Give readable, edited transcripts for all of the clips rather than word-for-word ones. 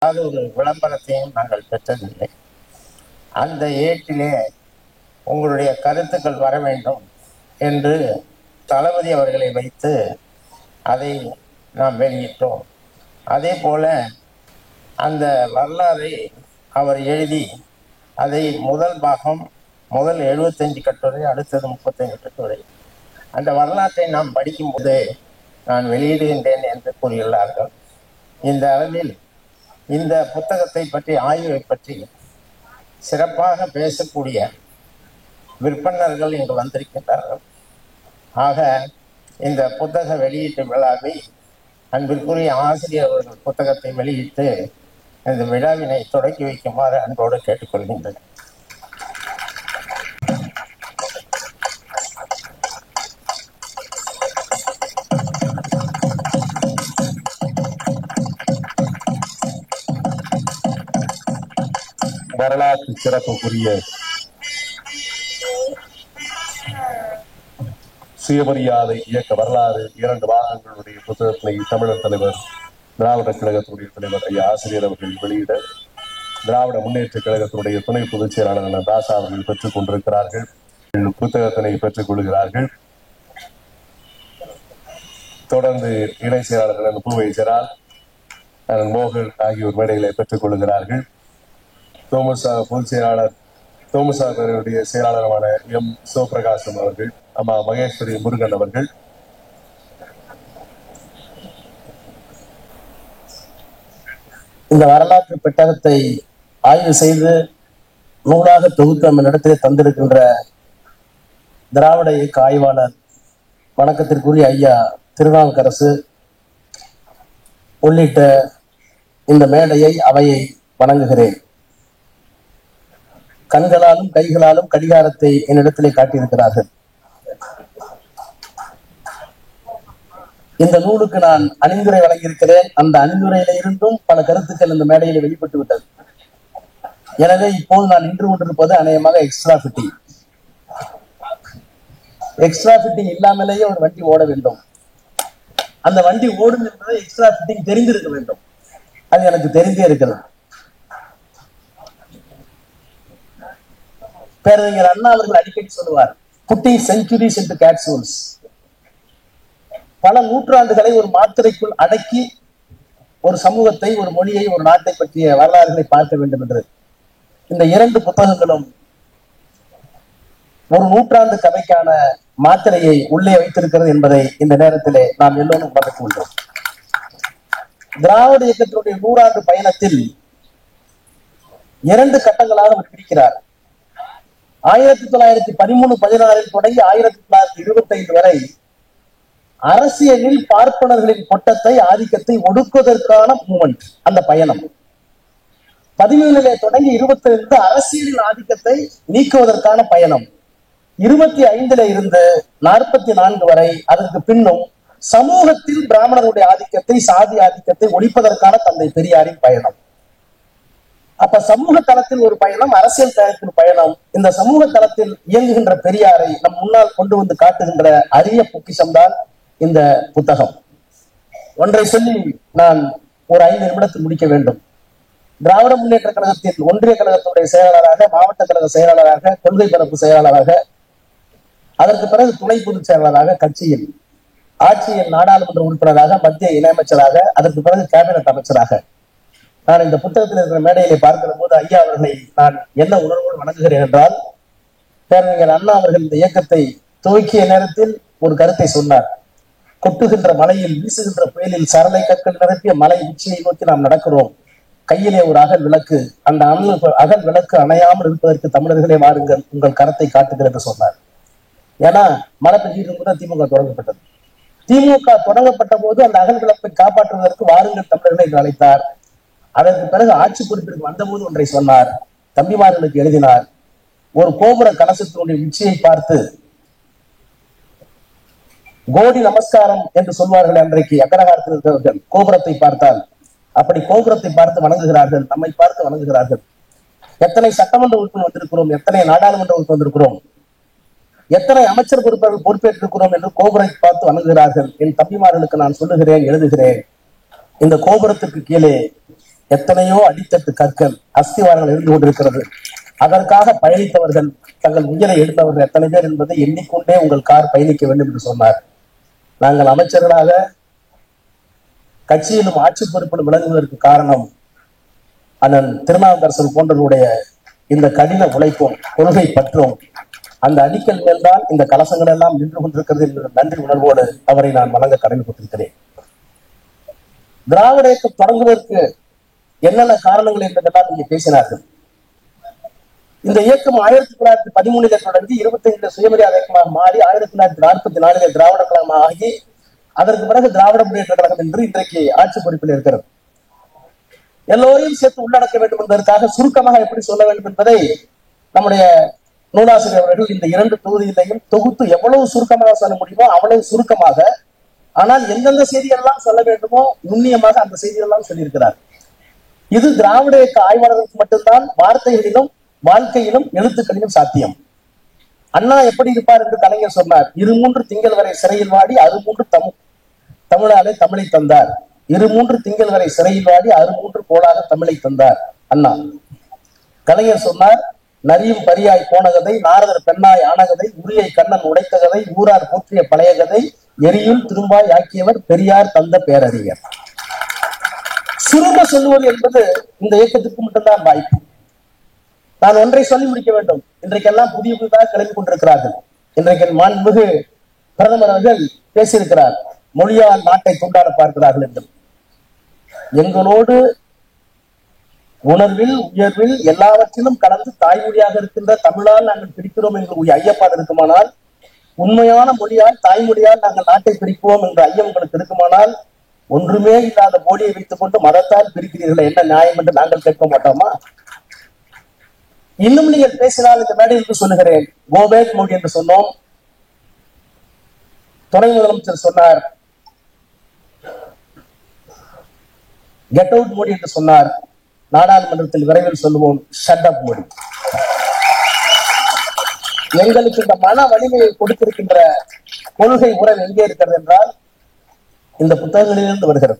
அது ஒரு விளம்பரத்தையும் நாங்கள் பெற்றதில்லை. அந்த ஏட்டிலே உங்களுடைய கருத்துக்கள் வர வேண்டும் என்று தளபதி அவர்களை வைத்து அதை நாம் வெளியிட்டோம். அதே போல அந்த வரலாறை அவர் எழுதி அதை முதல் பாகம் முதல் 75 கட்டுரை, அடுத்தது 35 கட்டுரை, அந்த வரலாற்றை நாம் படிக்கும்போது நான் வெளியிடுகின்றேன் என்று கூறியுள்ளார்கள். இந்த அளவில் இந்த புத்தகத்தை பற்றி ஆய்வை பற்றி சிறப்பாக பேசக்கூடிய விற்பனர்கள் இங்கு வந்திருக்கின்றார்கள். ஆக இந்த புத்தக வெளியீட்டு விழாவை அன்பிற்குரிய ஆசிரியர் அவர்கள் புத்தகத்தை வெளியிட்டு இந்த விழாவினை தொடக்கி வைக்குமாறு அன்போடு கேட்டுக்கொள்கின்றனர். வரலாற்று சிறப்புக்குரிய சுயமரியாதை இயக்க வரலாறு 2 பாகங்களுடைய புத்தகத்தினை தமிழர் தலைவர், திராவிட கழகத்துடைய தலைவர் ஐயா ஆசிரியர் அவர்கள் வெளியிட திராவிட முன்னேற்ற கழகத்தினுடைய துணை பொதுச் செயலாளர் தாசா அவர்கள் பெற்றுக் கொண்டிருக்கிறார்கள். புத்தகத்தினை பெற்றுக் கொள்கிறார்கள். தொடர்ந்து இணை செயலாளர்கள் பூவை ஜெரால், மோகன் ஆகியோர் மேடைகளை பெற்றுக் கொள்கிறார்கள். தோமுசா பொதுச் செயலாளர், தோமுசா பேருடைய செயலாளருமான எம் சிவபிரகாசம் அவர்கள், அம்மா மகேஸ்வரி முருகன் அவர்கள், இந்த வரலாற்று பெட்டகத்தை ஆய்வு செய்து நூலாக தொகுத்து நம்ம இடத்திலே தந்திருக்கின்ற திராவிட இயக்க ஆய்வாளர் வணக்கத்திற்குரிய ஐயா திருநாவுக்கரசு உள்ளிட்ட இந்த மேடையை அவையை வணங்குகிறேன். கண்களாலும் கைகளாலும் கடிகாரத்தை என்னிடத்திலே காட்டியிருக்கிறார்கள். இந்த நூலுக்கு நான் அணிந்துரை வழங்கியிருக்கிறேன். அந்த அணிந்துரையில இருந்தும் பல கருத்துக்கள் இந்த மேடையில் வெளிப்பட்டு விட்டது. எனவே இப்போது நான் நின்று கொண்டிருப்பது அநேகமாக எக்ஸ்ட்ரா ஃபிட்டிங். எக்ஸ்ட்ரா ஃபிட்டிங் இல்லாமலேயே ஒரு வண்டி ஓட வேண்டும். அந்த வண்டி ஓடும் என்பதை எக்ஸ்ட்ரா ஃபிட்டிங் தெரிந்திருக்க வேண்டும். அது எனக்கு தெரிந்தே இருக்கிறது. பேரறிஞர் அண்ணா அவர்கள் அடிக்கடி சொல்லுவார், புட்டிங் செஞ்சுரிஸ் இன்டு கேப்சூல்ஸ். பல நூற்றாண்டுகளை ஒரு மாத்திரைக்குள் அடக்கி ஒரு சமூகத்தை, ஒரு மொழியை, ஒரு நாட்டை பற்றிய வரலாறுகளை பார்க்க வேண்டும் என்று இந்த 2 புத்தகங்களும் ஒரு நூற்றாண்டு கதைக்கான மாத்திரையை உள்ளே வைத்திருக்கிறது என்பதை இந்த நேரத்திலே நாம் எல்லோரும் உணர்ந்து கொண்டோம். திராவிட இயக்கத்தினுடைய 100 பயணத்தில் 2 கட்டங்களாக அவர் பிரிக்கிறார். 1913-14 தொடங்கி 1925 வரை அரசியலில் பார்ப்பனர்களின் கொட்டத்தை, ஆதிக்கத்தை ஒடுக்குவதற்கான மூமெண்ட், அந்த பயணம். 17 தொடங்கி 22 அரசியலின் ஆதிக்கத்தை நீக்குவதற்கான பயணம். 25 இருந்து 44 வரை அதற்கு பின்னும் சமூகத்தில் பிராமணர்களுடைய ஆதிக்கத்தை, சாதி ஆதிக்கத்தை ஒழிப்பதற்கான தந்தை பெரியாரின் பயணம். அப்ப சமூக தளத்தில் ஒரு பயணம், அரசியல் தளத்தில் பயணம். இந்த சமூக தளத்தில் இயங்குகின்ற பெரியாரை நம் முன்னால் கொண்டு வந்து காட்டுகின்ற அரிய பொக்கிஷம்தான் இந்த புத்தகம். ஒன்றை சொல்லி நான் ஒரு 5 நிமிடத்தில் முடிக்க வேண்டும். திராவிட முன்னேற்ற கழகத்தின் ஒன்றிய கழகத்துடைய செயலாளராக, மாவட்ட கழக செயலாளராக, கொள்கை பரப்பு செயலாளராக, அதற்கு பிறகு துணை பொதுச் செயலாளராக, கட்சியில் ஆட்சியில் நாடாளுமன்ற உறுப்பினராக, மத்திய இணையமைச்சராக, அதற்கு பிறகு கேபினட் அமைச்சராக நான் இந்த புத்தகத்தில் இருக்கிற மேடையிலே பார்க்கிற போது ஐயா அவர்களை நான் என்ன உணர்வோடு வணங்குகிறேன் என்றால், பேரறிஞர் அண்ணா அவர்கள் இந்த இயக்கத்தை துவக்கிய நேரத்தில் ஒரு கருத்தை சொன்னார். கொட்டுகின்ற மலையில், வீசுகின்ற புயலில் சரளை கற்கள் நிரப்பிய மலை உச்சியை நோக்கி நாம் நடக்கிறோம். கையிலே ஒரு அகல் விளக்கு. அந்த அகல் விளக்கு அணையாமல் இருப்பதற்கு தமிழர்களே வாருங்கள், உங்கள் கரத்தை காட்டுகிறது சொன்னார். ஏன்னா மழை பெய்யும் போது திமுக தொடங்கப்பட்டது. திமுக தொடங்கப்பட்ட போது அந்த அகல் விளக்கை காப்பாற்றுவதற்கு வாருங்கள் தமிழர்களை என்று அழைத்தார். அதற்கு பிறகு ஆட்சி பொறுப்பிற்கு வந்தபோது ஒன்றை சொன்னார், தம்பிமார்களுக்கு எழுதினார். ஒரு கோபுர கலசத்தினுடைய உச்சியை பார்த்து கோடி நமஸ்காரம் என்று சொல்வார்கள். அன்றைக்கு அக்கரகாரத்தில் இருக்கிறவர்கள் கோபுரத்தை பார்த்தால் அப்படி கோபுரத்தை பார்த்து வணங்குகிறார்கள், நம்மை பார்த்து வணங்குகிறார்கள். எத்தனை சட்டமன்ற உறுப்பினர் வந்திருக்கிறோம், எத்தனை நாடாளுமன்ற உறுப்பினர் வந்திருக்கிறோம், எத்தனை அமைச்சர் பொறுப்பேற்றிருக்கிறோம் என்று கோபுரத்தை பார்த்து வணங்குகிறார்கள். என் தம்பிமார்களுக்கு நான் சொல்லுகிறேன், எழுதுகிறேன், இந்த கோபுரத்திற்கு கீழே எத்தனையோ அடித்தட்டு கற்கள் அஸ்திவாரங்கள் இருந்து கொண்டிருக்கிறது. அதற்காக பயணித்தவர்கள், தங்கள் உயிரை எடுத்தவர்கள் எத்தனை பேர் என்பதை எண்ணிக்கொண்டே உங்கள் கார் பயணிக்க வேண்டும் என்று சொன்னார். நாங்கள் அமைச்சர்களாக கட்சியிலும் ஆட்சி பொறுப்பிலும் விளங்குவதற்கு காரணம் அண்ணன் திருநாவுக்கரசர் போன்றவருடைய இந்த கடின உழைப்பும் கொள்கை பற்றும் அந்த அடிக்கல் மேல்தான் இந்த கலசங்கள் எல்லாம் நின்று கொண்டிருக்கிறது என்ற நன்றி உணர்வோடு அவரை நான் வழங்க கடமைப்பட்டிருக்கிறேன். திராவிட இயக்கம் தொடங்குவதற்கு என்னென்ன காரணங்கள் என்பதெல்லாம் நீங்க பேசினார்கள். இந்த இயக்கம் 1913 தொடங்கி 25 சுயமரியாதை இயக்கமாக மாறி 1944 திராவிட கழகம் ஆகி அதற்கு பிறகு திராவிட முன்னேற்ற கழகம் என்று இன்றைக்கு ஆட்சி பொறுப்பில் இருக்கிறது. எல்லோரையும் சேர்த்து உள்ளடக்க வேண்டும் என்பதற்காக சுருக்கமாக எப்படி சொல்ல வேண்டும் என்பதை நம்முடைய நூலாசிரியர் அவர்கள் இந்த 2 தொகுதியிலையும் தொகுத்து எவ்வளவு சுருக்கமாக சொல்ல முடியுமோ அவ்வளவு சுருக்கமாக, ஆனால் எந்தெந்த செய்திகளெல்லாம் சொல்ல வேண்டுமோ நுண்ணியமாக அந்த செய்திகளெல்லாம் சொல்லியிருக்கிறார். இது திராவிட இயக்க ஆய்வாளர்களுக்கு மட்டும்தான் வார்த்தைகளிலும் வாழ்க்கையிலும் எழுத்துக்களிலும் சாத்தியம். அண்ணா எப்படி இருப்பார் என்று கலைஞர் சொன்னார். 23 திங்கள் வரை சிறையில் வாடி 63 தமிழாலே தமிழை தந்தார். 23 திங்கள் வரை சிறையில் வாடி 63 கோளாக தமிழை தந்தார் அண்ணா. கலைஞர் சொன்னார், நரியும் பரியாய் போன கதை, நாரதர் பெண்ணாய் ஆன கதை, உரியை கண்ணன் உடைத்த கதை, ஊரார் போற்றிய பழைய கதை, எரியுள் திரும்பாய் ஆக்கியவர் பெரியார் தந்த பேரறிஞர். சுருங்க சொல்லுவது என்பது இந்த இயக்கத்திற்கு மட்டும்தான் வாய்ப்பு. நான் ஒன்றை சொல்லி முடிக்க வேண்டும். இன்றைக்கெல்லாம் புதிய புதிதாக கிளம்பி கொண்டிருக்கிறார்கள். இன்றைக்கு மாண்புமிகு பிரதமர் அவர்கள் பேசியிருக்கிறார், மொழியால் நாட்டை துண்டாட பார்க்கிறார்கள் என்று. எங்களோடு உணர்வில் உயர்வில் எல்லாவற்றிலும் கலந்து தாய்மொழியாக இருக்கின்ற தமிழால் நாங்கள் பிரிக்கிறோம் என்று ஐயப்பாடு இருக்குமானால், உண்மையான மொழியால் தாய்மொழியால் நாங்கள் நாட்டை பிரிப்போம் என்ற ஐயம் உங்களுக்கு இருக்குமானால், ஒன்றுமே இல்லாத மொழியை வைத்துக் கொண்டு மதத்தால் பிரிக்கிறீர்கள் என்ன நியாயம் என்று நாங்கள் கேட்க மாட்டோமா? இன்னும் நீங்கள் பேசினால் இந்த மேடையில் சொல்லுகிறேன், கோபேக் மோடி என்று சொன்னோம். துணை முதலமைச்சர் சொன்னார் கெட் அவுட் மோடி என்று சொன்னார். நாடாளுமன்றத்தில் விரைவில் சொல்லுவோம் ஷட் அப் மோடி. எங்களுக்கு இந்த மன வலிமையை கொடுத்திருக்கின்ற கொள்கை உறவு எங்கே இருக்கிறது என்றால் இந்த புத்தகங்களிலிருந்து வருகிறது.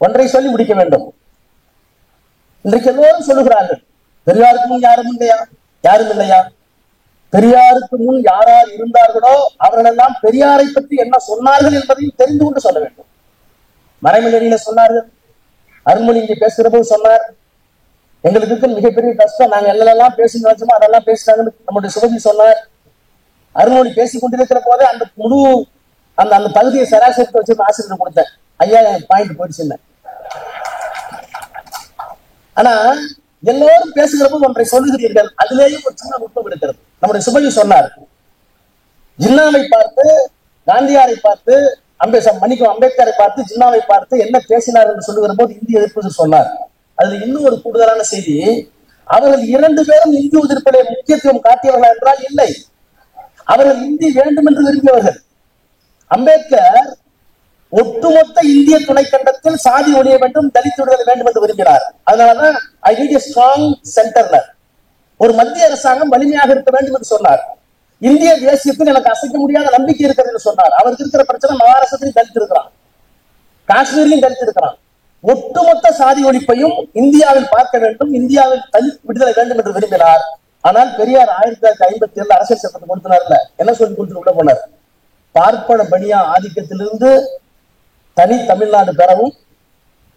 ஒன்றை சொல்லி முடிக்க வேண்டும். இன்றைக்கு எல்லோரும் சொல்லுகிறார்கள், பெரியாருக்கு முன் யாரும் இல்லையா, யாரும் இல்லையா? பெரியாருக்கு முன் யாரார் இருந்தார்களோ அவர்களெல்லாம் பெரியாரை பற்றி என்ன சொன்னார்கள் என்பதையும் தெரிந்து கொண்டு சொல்ல வேண்டும். மறைமலரியில சொன்னார்கள், அருண்மொழி இங்கே பேசுகிற போது சொன்னார், எங்களுக்கு இருக்க மிகப்பெரிய கஷ்டம், நாங்க எல்லாம் பேசி நினைச்சோமோ அதெல்லாம் பேசினாங்கன்னு நம்முடைய சுபதி சொன்னார். அருண்மொழி பேசிக் கொண்டிருக்கிற போதே அந்த முழு அந்த பகுதியை சராசரி வச்சு ஆசிரியர் கொடுத்தேன். ஐயா பாயிண்ட் போயிடுச்சு. ஆனா எல்லோரும் பேசுகிற போது ஒன்றை சொல்லுகிறீர்கள், அதிலேயும் ஒரு சின்ன நுட்பம் இருக்கிறது. நம்முடைய சுபதி சொன்னார், ஜின்னாவை பார்த்து காந்தியாரை பார்த்து அம்பேத்கரை பார்த்து ஜின்னாவை பார்த்து என்ன பேசினார் என்று சொல்லுகிற போது இந்திய எதிர்ப்பு சொன்னார். அதுல இன்னும் ஒரு கூடுதலான செய்தி, அவர்கள் 2 பேரும் இந்திய எதிர்ப்பிலே முக்கியத்துவம் காட்டியவர்கள் என்றால் இல்லை, அவர்கள் இந்தி வேண்டும் என்று விரும்பியவர்கள். அம்பேத்கர் ஒட்டுமொத்த இந்திய துணைக்கண்டத்தில் சாதி ஒழிய வேண்டும், தலித் விடுதலை வேண்டும் என்று விரும்பினார். அதனாலதான் I need a strong centre, ஒரு மத்திய அரசாங்கம் வலிமையாக இருக்க வேண்டும் என்று சொன்னார். இந்திய தேசியத்தில் எனக்கு அசைக்க முடியாத நம்பிக்கை இருக்கிறது என்று சொன்னார். அவருக்கு இருக்கிற பிரச்சனை மகாராஷ்டிரத்திலையும் தலித் இருக்கிறான், காஷ்மீர்லையும் தலித் இருக்கிறான். ஒட்டுமொத்த சாதி ஒழிப்பையும் இந்தியாவில் பார்க்க வேண்டும், இந்தியாவில் தலித் விடுதலை வேண்டும் என்று விரும்பினார். ஆனால் பெரியார் 1957 அரசியல் சட்டத்தை கொடுத்தினார்ல, என்ன சொல்லி கொடுத்து உள்ள போனார், பார்ப்பன பணியா ஆதிக்கத்திலிருந்து தனி தமிழ்நாடு பெறவும்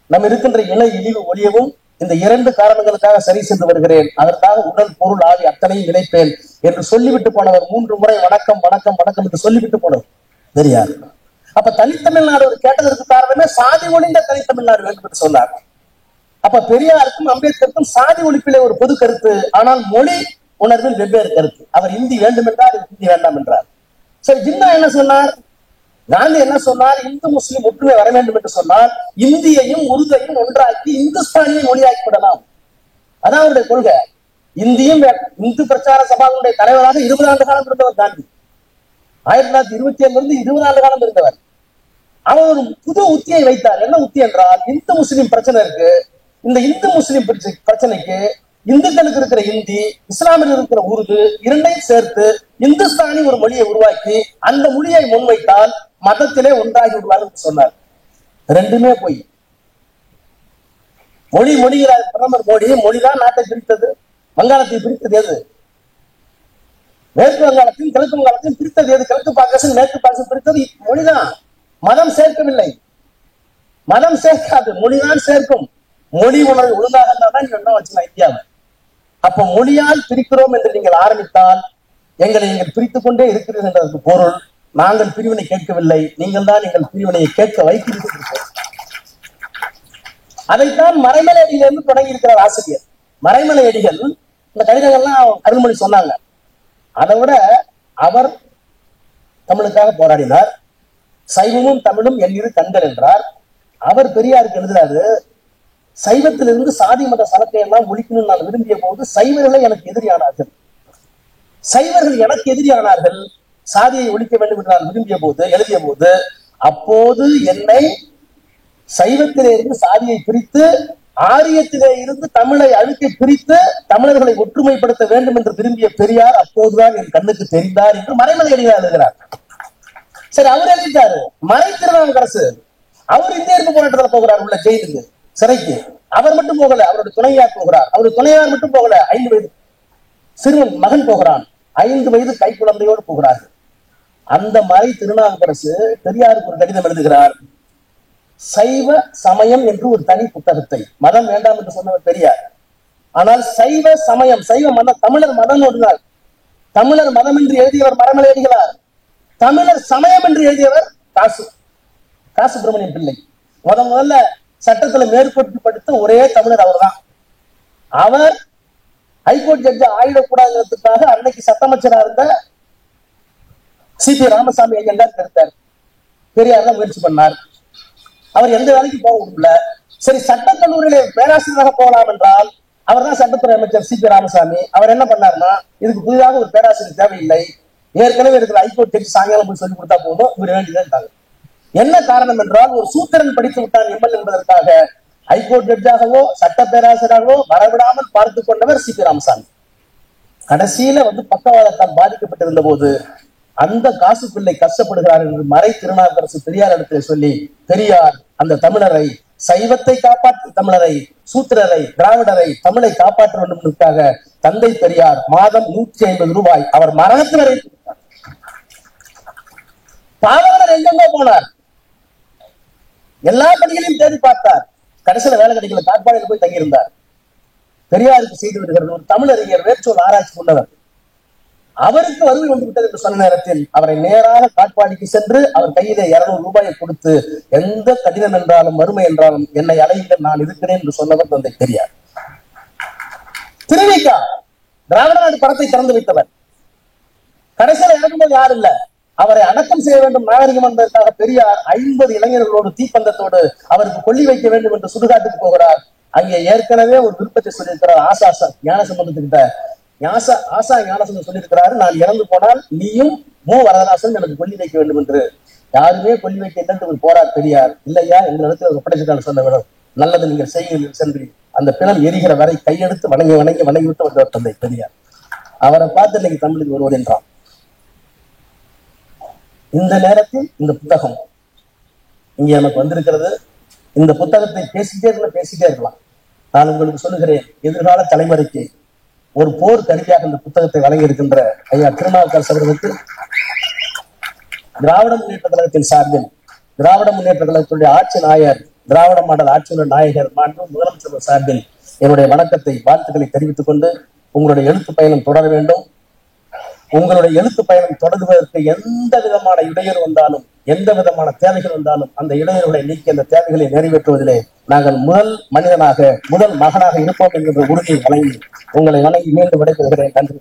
நம்ம இருக்கின்ற இணை இழிவு ஒழியவும் இந்த 2 காரணங்களுக்காக சரி சென்று வருகிறேன், அதற்காக உடல் பொருள் ஆவி அத்தனையும் இணைப்பேன் என்று சொல்லிவிட்டு போனவர். 3 முறை வணக்கம் வணக்கம் வணக்கம் என்று சொல்லிவிட்டு போனவர் பெரியார். அப்ப தனித்தமிழ்நாடு கேட்டதற்கு காரணமே சாதி ஒழிந்த தனித்தமிழ்நாடு வேண்டும் என்று சொன்னார். அப்ப பெரியாருக்கும் அம்பேத்கருக்கும் சாதி ஒழிப்பிலே ஒரு பொது கருத்து, ஆனால் மொழி உணர்வில் வெவ்வேறு கருத்து. அவர் இந்தி வேண்டும் என்றார், இந்தி வேண்டாம் என்றார். சரி, ஜின்னா என்ன சொன்னார், காந்தி என்ன சொன்னார், இந்து முஸ்லிம் ஒற்றுமை வர வேண்டும் என்று சொன்னார். இந்தியையும் உருதையும் ஒன்றாக்கி இந்துஸ்தானியை மொழியாக்கி விடலாம், அதான் அவருடைய கொள்கை. இந்து பிரச்சார சபாவுடைய தலைவராக 20 ஆண்டு காலம் இருந்தவர் காந்தி. 1927 20 ஆண்டு காலம் இருந்தவர். அவர் ஒரு புது உத்தியை வைத்தார். என்ன உத்தி என்றால், இந்து முஸ்லிம் பிரச்சனை இருக்கு, இந்த இந்து முஸ்லிம் பிரச்சனைக்கு இந்துக்களுக்கு இருக்கிற இந்தி, இஸ்லாமில் இருக்கிற உருது இரண்டையும் சேர்த்து இந்துஸ்தானி ஒரு மொழியை உருவாக்கி அந்த மொழியை முன்வைத்தால் மதத்திலே ஒன்றாகி விடுவார் என்று சொன்னார். 2மே போய் மொழிகிறார் பிரதமர் மோடி. மொழிதான் நாட்டை பிரித்தது. வங்காளத்தை பிரித்தது எது? மேற்கு வங்காளத்தையும் கிழக்கு வங்காளத்தையும் பிரித்தது எது? கிழக்கு பாகிஸ்தான் மேற்கு பாகிஸ்தான் பிரித்தது மொழிதான். மதம் சேர்க்கவில்லை. மதம் சேர்க்காது, மொழிதான் சேர்க்கும். மொழி உணர்வு ஒழுங்காக இருந்தால்தான் நீங்க என்ன வச்சுக்கலாம் இந்தியாவை. அப்ப மொழியால் பிரிக்கிறோம் என்று நீங்கள் ஆரம்பித்தால் எங்களை நீங்கள் பிரித்துக் கொண்டே இருக்கிறீர்கள் என்றதற்கு பொருள் நாங்கள் பிரிவினை கேட்கவில்லை, நீங்கள் தான் எங்கள் பிரிவினையை கேட்க வைக்கிறீர்கள். அதைத்தான் மறைமலை அடியிலிருந்து தொடங்கி இருக்கிறார் ஆசிரியர். மறைமலை அடிகள் இந்த கடிதங்கள்லாம் அருள்மொழி சொன்னாங்க. அதை விட அவர் தமிழுக்காக போராடினார். சைவமும் தமிழும் என் இரு கண்கள் என்றார். அவர் பெரியாருக்கு எழுதுறாரு, சைவத்திலிருந்து சாதி மத சலத்தை எல்லாம் ஒழிக்கணும்னு நான் விரும்பிய போது சைவர்களை எனக்கு எதிரியானார்கள். சைவர்கள் எனக்கு எதிரியானார்கள். சாதியை ஒழிக்க வேண்டும் என்று நான் விரும்பிய போது எழுதிய போது அப்போது என்னை சைவத்திலே இருந்து சாதியை பிரித்து ஆரியத்திலே இருந்து தமிழை அழுக்கை பிரித்து தமிழர்களை ஒற்றுமைப்படுத்த வேண்டும் என்று விரும்பிய பெரியார் அப்போதுதான் என் கண்ணுக்கு தெரிந்தார் என்று மறைமலை அடிகள் எழுதுகிறார். சரி, அவர் எழுதிட்டாரு. மறை திருநாவுக்கரசு அவர் இந்திய எதிர்ப்பு போராட்டத்தில் போகிறார், உள்ள ஜெயிலுக்கு, சிறைக்கு. அவர் மட்டும் போகல, அவருடைய துணையார் போகிறார். அவருடைய துணையார் மட்டும் போகல, 5 வயது சிறுவன் மகன் போகிறான். 5 வயது கை குழந்தையோடு போகிறார்கள். அந்த மறை திருநாவுக்கரசு பெரியாருக்கு ஒரு கடிதம் எழுதுகிறார். சைவ சமயம் என்று ஒரு தனி புத்தகத்தை, மதம் வேண்டாம் என்று சொன்னவர் பெரியார். ஆனால் சைவ சமயம், சைவ மதம், தமிழர் மதம் ஒன்றால் தமிழர் மதம் என்று எழுதியவர் மறைமலை அடிகளார். தமிழர் சமயம் என்று எழுதியவர் காசு சுப்பிரமணியம் பிள்ளை. முதல்ல சட்டத்துல மேற்கொண்டு படித்த ஒரே தமிழர் அவர் தான். அவர் ஹைகோர்ட் ஜட்ஜ் ஆயிடக்கூடாதுக்காக அன்னைக்கு சட்டமைச்சரா இருந்த சிபி ராமசாமி ஐயங்கார் எடுத்தார். பெரியார் தான் முயற்சி பண்ணார். அவர் எந்த வேலைக்கு போக முடியல. சரி, சட்டக்கல்லூரியில பேராசிரியராக போகலாம் என்றால் அவர் தான் சட்டத்துறை அமைச்சர் சிபி ராமசாமி. அவர் என்ன பண்ணார்னா, இதுக்கு புதிதாக ஒரு பேராசிரியர் தேவையில்லை, ஏற்கனவே இருக்கிற ஹைகோர்ட் ஜட்ஜ் சாயங்காலம் போய் சொல்லி கொடுத்தா போதும், இவர் வேண்டியதான். என்ன காரணம் என்றால், ஒரு சூத்திரன் படித்து விட்டான் எம்எல் என்பதற்காக ஹைகோர்ட் ஜட்ஜாகவோ சட்ட பேராசிரியராகவோ வரவிடாமல் பார்த்து கொண்டவர் சிபி ராமசாமி. கடைசியில பக்கவாதத்தால் பாதிக்கப்பட்டிருந்த போது அந்த காசு பிள்ளை கஷ்டப்படுகிறார் என்று மறை திருநாவுக்கரசு பெரியார் இடத்துல சொல்லி, பெரியார் அந்த தமிழரை, சைவத்தை காப்பாற்று தமிழரை, சூத்திரரை, திராவிடரை, தமிழை காப்பாற்ற வேண்டும் என்பதற்காக தந்தை பெரியார் மாதம் 150 ரூபாய் அவர் மரணத்து வரை பாவலர் எங்கெங்கோ போனார். எல்லா பணிகளையும் தேடி பார்த்தார். கடைசியில வேலை கிடைக்கல, காட்பாடியில் போய் தங்கியிருந்தார். பெரியாருக்கு செய்து வருகிறது ஒரு தமிழறிஞர், வேர்ச்சொல் ஆராய்ச்சி கொண்டவர். அவருக்கு வறுமை வந்து விட்டது என்று சொன்ன நேரத்தில் அவரை நேராக காட்பாடிக்கு சென்று அவர் கையிலே 200 ரூபாயை கொடுத்து, எந்த கடினம் என்றாலும் வறுமை என்றாலும் என்னை அலையுங்கள், நான் இருக்கிறேன் என்று சொன்னவர் தந்தை பெரியார். திருவிக்கா திராவிட நாடு படத்தை திறந்து வைத்தவர். கடைசியில இறக்கும்போது யாரும் இல்ல, அவரை அடக்கம் செய்ய வேண்டும் நாகரிகம் என்பதற்காக பெரியார் 50 இளைஞர்களோடு தீப்பந்தத்தோடு அவருக்கு கொல்லி வைக்க வேண்டும் என்று சுடுகாட்டுக்கு போகிறார். அங்கே ஏற்கனவே ஒரு விருப்பத்தை சொல்லியிருக்கிறார் ஆசா ஞானசம்பந்தத்துக்கிட்ட. ஆசா ஞானசம்பந்தம் சொல்லியிருக்கிறாரு, நான் இறந்து போனால் நீயும் மு வரதராசன் எனக்கு கொல்லி வைக்க வேண்டும் என்று. யாருமே கொல்லி வைக்க என்று போறார் பெரியார். இல்லையா, எங்களிடத்தில் ஒப்படைச்சிட்டான்னு சொன்ன விடம் நல்லது நீங்கள் செய்யுங்கள் சென்று அந்த பிணம் எரிகிற வரை கையெடுத்து வணங்கி விட்டு வந்தவர் தந்தை பெரியார். அவரை பார்த்து இன்னைக்கு தமிழுக்கு வருவது என்றான். இந்த நேரத்தில் இந்த புத்தகம் இங்கே நமக்கு வந்திருக்கிறது. இந்த புத்தகத்தை பேசிட்டே இருக்கலாம். நான் உங்களுக்கு சொல்லுகிறேன், எதிர்கால தலைமுறைக்கு ஒரு போர் கருவியாக இந்த புத்தகத்தை வழங்கி இருக்கின்ற ஐயா திருநாவுக்கரசு அவர்களுக்கு திராவிட முன்னேற்ற கழகத்தின் சார்பில், திராவிட முன்னேற்ற கழகத்துடைய ஆட்சி நாயர், திராவிட மாடல் ஆட்சியுடைய நாயகர் மாண்பு முதலமைச்சர் சார்பில் என்னுடைய வணக்கத்தை, வாழ்த்துக்களை தெரிவித்துக் கொண்டு, உங்களுடைய எழுத்து பயணம் தொடர வேண்டும். உங்களுடைய எழுத்து பயணம் தொடங்குவதற்கு எந்த விதமான இடையூறு வந்தாலும், எந்த விதமான தேவைகள் வந்தாலும் அந்த இடையூறுகளை நீக்கி அந்த தேவைகளை நிறைவேற்றுவதிலே நாங்கள் முதல் மனிதனாக, முதல் மகனாக இருப்போம் என்கின்ற உறுதியை வழங்கி உங்களை வணங்கி மீண்டும் விடைபெறுகிறேன். நன்றி.